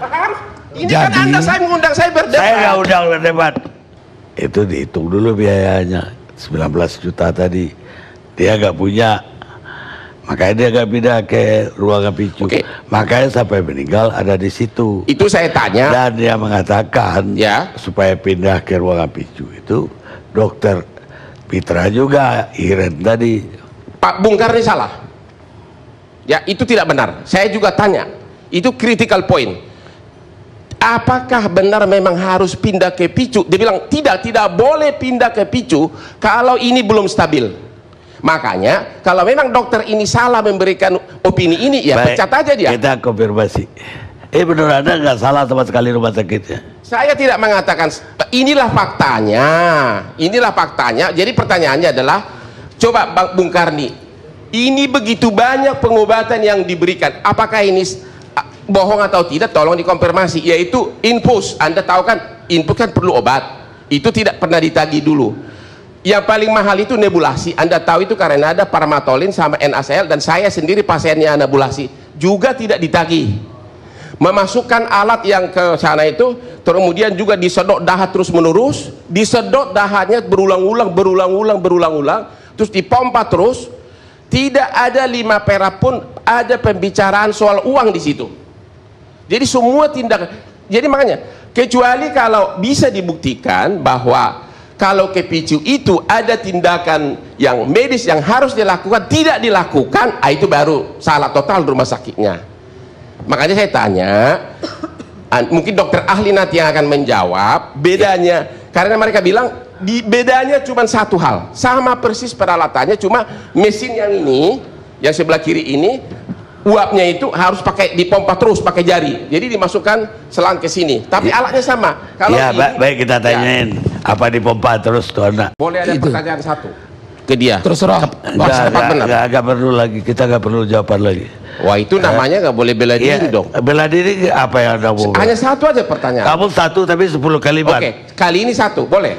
Paham? Ini jadi, kan Anda saya mengundang saya berdebat. Saya nggak undang berdebat. Itu dihitung dulu biayanya 19 juta tadi. Dia nggak punya, makanya dia nggak pindah ke ruangan picu. Makanya sampai meninggal ada di situ. Itu saya tanya. Dan dia mengatakan ya, supaya pindah ke ruangan picu itu dokter Pitra juga Iren tadi. Pak Bung Karni salah. Ya, itu tidak benar. Saya juga tanya. Itu critical point. Apakah benar memang harus pindah ke picu? Dia bilang tidak boleh pindah ke picu kalau ini belum stabil. Makanya kalau memang dokter ini salah memberikan opini ini, ya pecat aja dia. Kita konfirmasi. Benar Anda nggak salah sama sekali rumah sakitnya? Saya tidak mengatakan, inilah faktanya. Inilah faktanya. Jadi pertanyaannya adalah, coba Bung Karni, ini begitu banyak pengobatan yang diberikan. Apakah ini bohong atau tidak? Tolong dikonfirmasi. Yaitu infus. Anda tahu kan, infus kan perlu obat. Itu tidak pernah ditagih dulu. Yang paling mahal itu nebulasi. Anda tahu itu karena ada Parmatolin sama NaCl, dan saya sendiri pasiennya nebulasi juga tidak ditagih. Memasukkan alat yang ke sana itu, kemudian juga disedot dahak terus menerus, disedot dahaknya berulang-ulang, terus dipompa terus. Tidak ada 5 perak pun ada pembicaraan soal uang di situ. Jadi semua tindakan. Jadi makanya, kecuali kalau bisa dibuktikan bahwa kalau ke picu itu ada tindakan yang medis yang harus dilakukan, tidak dilakukan, itu baru salah total rumah sakitnya. Makanya saya tanya, mungkin dokter ahli nanti yang akan menjawab bedanya, karena mereka bilang bedanya cuma satu hal, sama persis peralatannya, cuma mesin yang ini, yang sebelah kiri ini, uapnya itu harus pakai dipompa terus pakai jari, jadi dimasukkan selang ke sini, tapi alatnya sama. Kalau ya, ini, baik kita tanyain, apa dipompa terus tuh anak? Boleh ada pertanyaan satu ke dia? Terserah. Nggak perlu lagi, kita nggak perlu jawaban lagi. Wah, itu namanya nggak boleh bela diri dong. Bela diri apa yang Anda mau? Hanya satu aja pertanyaan. Kamu satu tapi 10 kalimat. Oke, kali ini satu, boleh?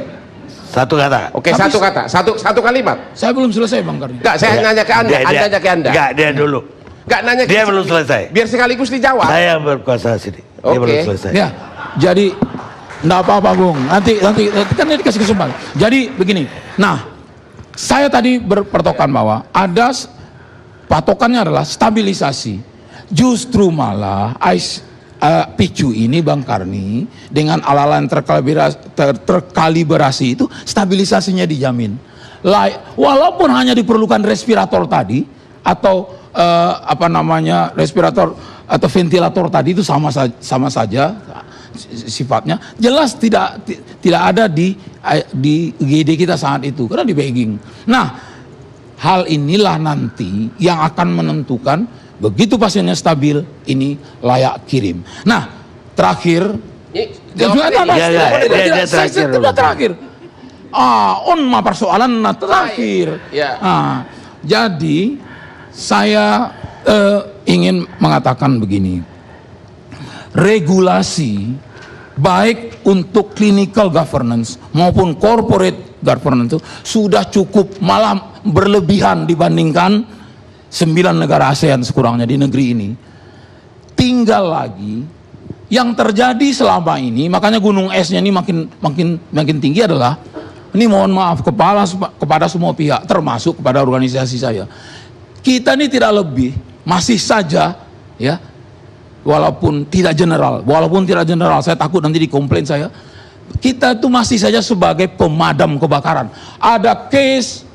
Satu kata. Oke, satu kata, satu kalimat. Saya belum selesai, Bang Karni. Enggak, saya nanya ke Anda, Anda nanya ke Anda. Enggak, dia dulu. Enggak nanya ke dia belum selesai. Biar sekaligus dijawab. Saya yang berkuasa sini. Dia belum selesai. Ya, jadi enggak apa-apa, Bung. Nanti kan dia dikasih kesempatan. Jadi begini. Nah, saya tadi berpatokan bahwa ada patokannya adalah stabilisasi. Justru malah picu ini, Bang Karni, dengan alat-alat terkalibrasi itu stabilisasinya dijamin. Walaupun hanya diperlukan respirator tadi atau respirator atau ventilator tadi itu sama saja sifatnya. Jelas tidak ada di GD kita saat itu karena di bagging. Nah, hal inilah nanti yang akan menentukan begitu pasiennya stabil, ini layak kirim. Nah, terakhir, terakhir. Persoalan terakhir. Jadi saya ingin mengatakan begini, regulasi baik untuk clinical governance maupun corporate governance itu sudah cukup, malah berlebihan dibandingkan 9 negara ASEAN sekurangnya di negeri ini. Tinggal lagi yang terjadi selama ini, makanya gunung esnya ini makin tinggi adalah, ini mohon maaf kepada semua pihak, termasuk kepada organisasi saya. Kita ini tidak lebih, masih saja ya, walaupun tidak general, saya takut nanti dikomplain saya. Kita itu masih saja sebagai pemadam kebakaran. Ada case,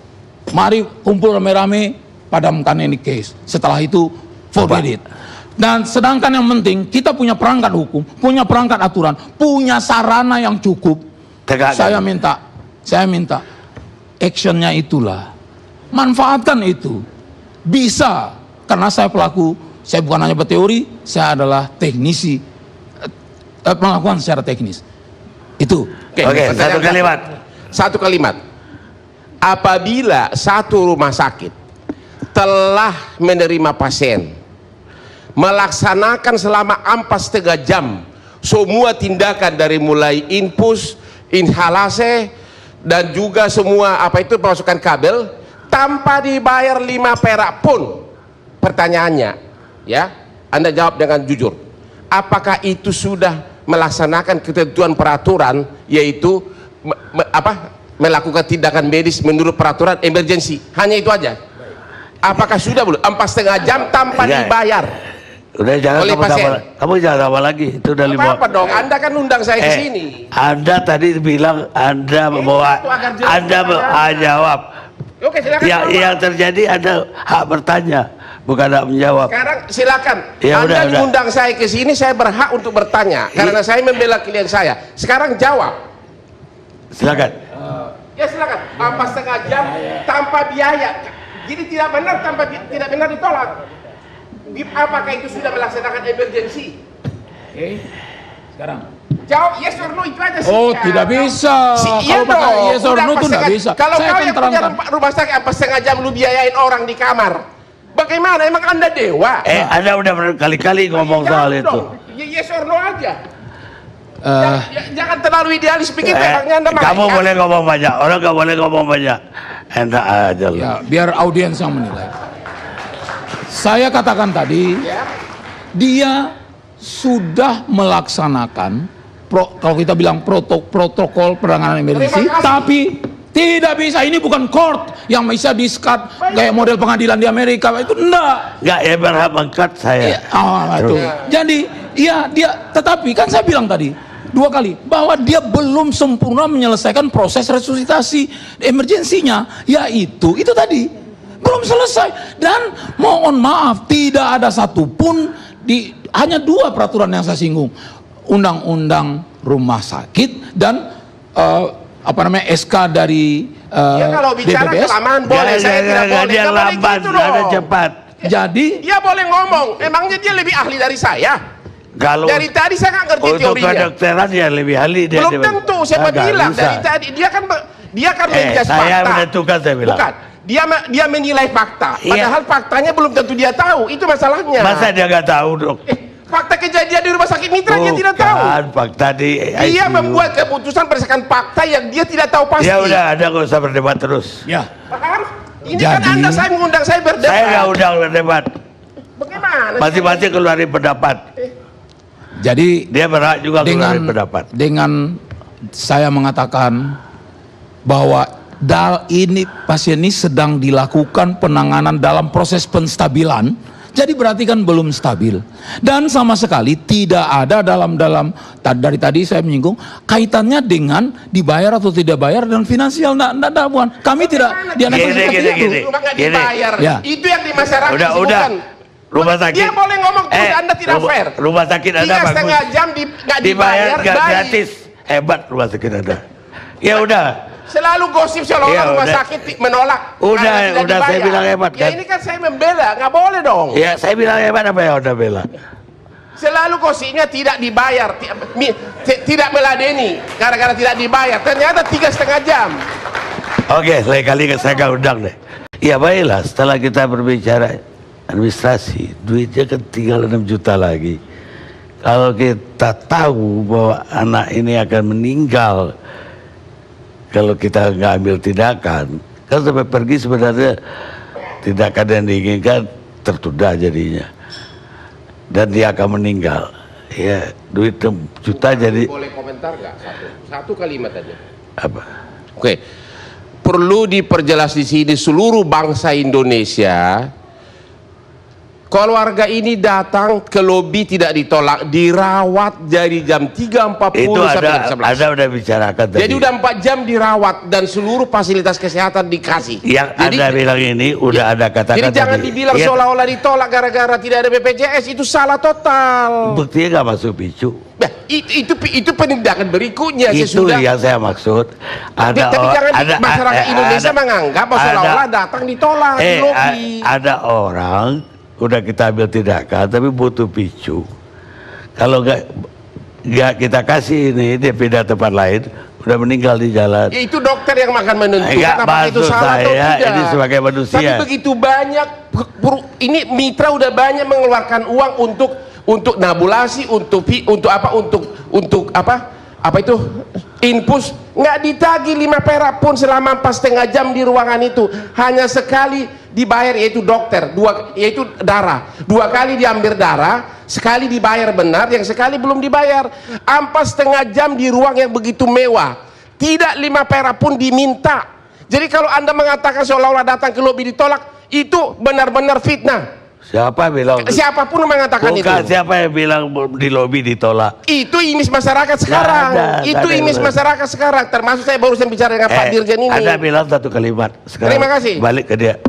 mari kumpul rame-rame, padamkan ini case. Setelah itu forget it. Dan sedangkan yang penting kita punya perangkat hukum, punya perangkat aturan, punya sarana yang cukup. Saya minta actionnya itulah, manfaatkan itu. Bisa, karena saya saya bukan hanya berteori, saya adalah teknisi, melakukan secara teknis. Itu. Oke, satu kalimat. Apabila satu rumah sakit telah menerima pasien, melaksanakan selama 4,5 jam semua tindakan dari mulai infus, inhalase, dan juga semua pemasukan kabel, tanpa dibayar 5 perak pun, pertanyaannya ya, Anda jawab dengan jujur, apakah itu sudah melaksanakan ketentuan peraturan, yaitu melakukan tindakan medis menurut peraturan emergensi. Hanya itu aja. Apakah sudah belum? 4,5 jam tanpa dibayar. Udah jangan kamu jangan apa lagi. Itu udah apa dong? Anda kan undang saya ke sini. Anda tadi bilang Anda membawa, Anda jawab. Oke, silakan. Yang terjadi Anda hak bertanya, bukan hak menjawab. Sekarang silakan. Ya, Anda udah. undang saya ke sini, saya berhak untuk bertanya karena saya membela klien saya. Sekarang jawab. Silakan. Ya silakan. 4,5 jam tanpa biaya. Jadi tidak benar tidak benar ditolak. Apakah itu sudah melaksanakan emergency? Oke. Sekarang. Jawab yes or no, itu aja sih. Oh, tidak bisa. Iya Kalau pakai yes or no itu tidak bisa. Kalau Saya kau akan yang punya terangkan. rumah sakit 4,5 jam lu biayain orang di kamar, bagaimana? Emang Anda dewa? Anda udah berkali-kali ngomong soal Jawab itu. dong. Yes or no aja. Jangan terlalu idealis pikir memangnya Anda Kamu malaikat. boleh ngomong banyak, orang gak boleh ngomong banyak. Enak aja lu. Ya, biar audiens yang menilai. Saya katakan tadi, Ya. dia sudah melaksanakan kalau kita bilang protokol penanganan emergensi, Terima kasih. tapi tidak bisa. Ini bukan court yang bisa diskat kayak model pengadilan di Amerika, itu enggak. Enggak, ya berhak mengkat saya. Itu. Jadi, ya dia, tetapi kan saya bilang tadi 2 kali bahwa dia belum sempurna menyelesaikan proses resusitasi emergensinya, yaitu itu tadi belum selesai. Dan mohon maaf, tidak ada satupun hanya 2 peraturan yang saya singgung, undang-undang rumah sakit dan SK dari Ya kalau bicara DPPS. kelamaan boleh, saya tidak boleh. Dia Nggak boleh lambat, gitu ada dong. cepat. Jadi Dia boleh ngomong, emangnya dia lebih ahli dari saya? Kalau Dari tadi saya nggak ngerti untuk teorinya. kedokteran ya lebih ahli dia. Belum tentu, siapa Nggak bilang bisa. dari tadi dia kan menjudge saya fakta. menentukan, saya bilang. Bukan, dia menilai fakta. Iya. Padahal faktanya belum tentu dia tahu. Itu masalahnya. Masa dia nggak tahu, Dok? Fakta kejadian di rumah sakit Mitra dia tidak tahu. Bukan, fakta di Dia ICU. membuat keputusan berdasarkan fakta yang dia tidak tahu pasti. Ya udah, Anda nggak usah berdebat terus. ya, Paham? Ini kan Jadi- Anda saya mengundang saya berdebat. Saya nggak undang berdebat. Bagaimana? Masing-masing keluarin pendapat. jadi Dia berhak juga keluarin pendapat. dengan saya mengatakan bahwa ini pasien ini sedang dilakukan penanganan dalam proses penstabilan, jadi berarti kan belum stabil dan sama sekali tidak ada dalam dari tadi saya menyinggung kaitannya dengan dibayar atau tidak bayar dan finansial. Nggak, bukan kami tidak dianggap seperti itu. Rumah nggak Gini. dibayar. Ya. Itu yang di masyarakat Udah. disebutkan. Rumah sakit. Dia boleh ngomong terus, Anda tidak fair. Rumah sakit Anda 3,5 bagus. jam nggak dibayar, baik. gratis. Hebat rumah sakit Anda. Ya udah. Selalu gosip seolah-olah Ya, rumah udah. sakit menolak. Udah, karena tidak udah, saya dibayar. bilang hebat, Ya kan? ini kan saya membela, nggak boleh dong. Ya saya bilang hebat apa ya udah bela. Selalu gosipnya tidak dibayar, tidak meladeni, gara-gara tidak dibayar. Ternyata 3,5 jam. Oke, lain kali saya nggak undang deh. Ya baiklah, setelah kita berbicara administrasi, duitnya kan tinggal 6 juta lagi. Kalau kita tahu bahwa anak ini akan meninggal kalau kita nggak ambil tindakan, kan sampai pergi sebenarnya tindakan yang diinginkan tertunda jadinya, dan dia akan meninggal. Ya, duit 6 juta jadi Boleh komentar nggak? Satu kalimat aja. apa? Oke, perlu diperjelas di sini seluruh bangsa Indonesia. Keluarga ini datang ke lobi tidak ditolak, dirawat dari jam 3.40 Itu sampai jam 11. ada udah bicarakan tadi. Jadi udah 4 jam dirawat dan seluruh fasilitas kesehatan dikasih. Yang Jadi- Anda bilang ini udah ada katakan Jadi jangan tadi. dibilang Ya, seolah-olah ditolak gara-gara tidak ada BPJS, itu salah total. buktinya nggak masuk picu. Nah, itu penindakan berikutnya Itu sesudah. yang saya maksud. Tapi jangan masyarakat Indonesia menganggap bahwa seolah-olah datang ditolak di lobi. Ada orang udah kita ambil tindakan tapi butuh picu. Kalau nggak kita kasih ini, dia pindah tempat lain, udah meninggal di jalan. Ya, itu dokter yang akan menentukan Enggak, apakah itu maksud salah atau saya, tidak. ini sebagai manusia. Tapi begitu banyak, ini mitra udah banyak mengeluarkan uang untuk nabulasi, untuk apa itu Infus nggak ditagi 5 perak pun selama 4,5 jam di ruangan itu. Hanya sekali dibayar, yaitu dokter, yaitu darah. 2 kali diambil darah, sekali dibayar benar, yang sekali belum dibayar. 4,5 jam di ruang yang begitu mewah, tidak 5 perak pun diminta. Jadi kalau Anda mengatakan seolah-olah datang ke lobi ditolak, itu benar-benar fitnah. Siapa bilang? Siapapun yang mengatakan Bukan, itu. siapa yang bilang di lobi ditolak? Itu image masyarakat sekarang. Itu image masyarakat sekarang. Termasuk saya barusan bicara dengan Pak Dirjen ini. Anda bilang satu kalimat. Sekarang Terima kasih. balik ke dia.